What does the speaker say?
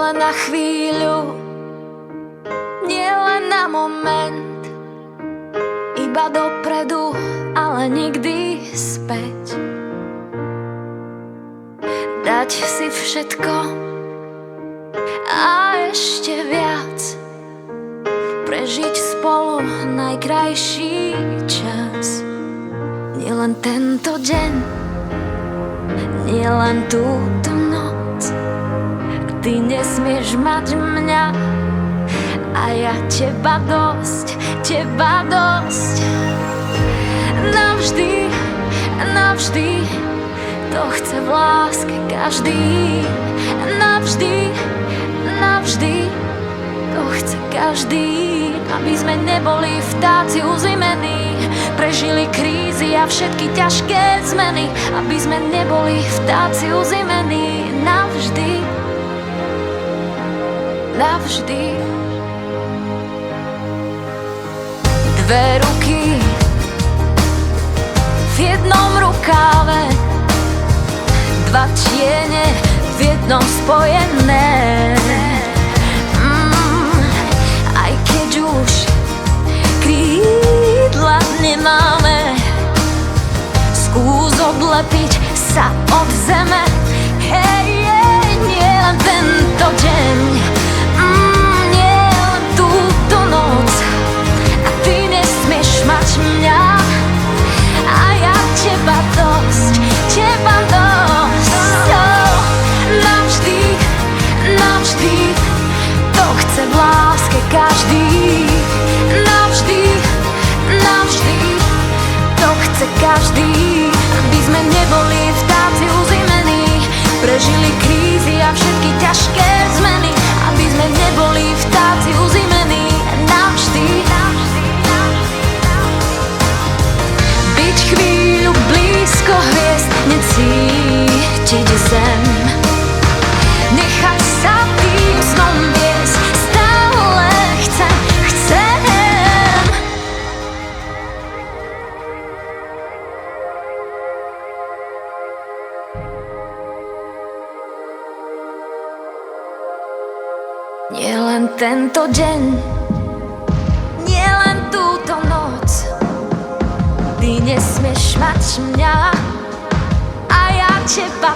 len na chvíľu, nie len na moment, iba dopredu, ale nikdy späť. Dať si všetko a ešte viac, prežiť spolu najkrajší čas. Nielen tento deň, nielen túto noc, ty nesmieš mať mňa a ja teba dosť, teba dosť. Navždy, navždy, to chce v láske každý. Navždy, navždy, to chce každý. Aby sme neboli vtáci uzimení, prežili krízy a všetky ťažké zmeny. Aby sme neboli vtáci uzimení. Navždy, navždy. Dve ruky v jednom rukáve, dva tiene v jednom spojené. Aj keď už krídla nemáme, skús odlepiť sa od zeme. Hej, nie len tento deň, nie len túto noc, a ty nesmieš mať mňa a ja teba dosť, teba dosť. Navždy, navždy, to chce v láske každý. Navždy, navždy, to chce každý. Aby sme neboli vtáci uzimení, prežili krízy a všetky ťažké zmeny. Aby sme neboli vtáci uzimení. Navždy, byť chvíľu blízko hviezd, necítiť zem, nechať sa tým snom viesť, stále chcem. Nie len tento deň, nie len túto noc, ty nesmieš mať mňa a ja teba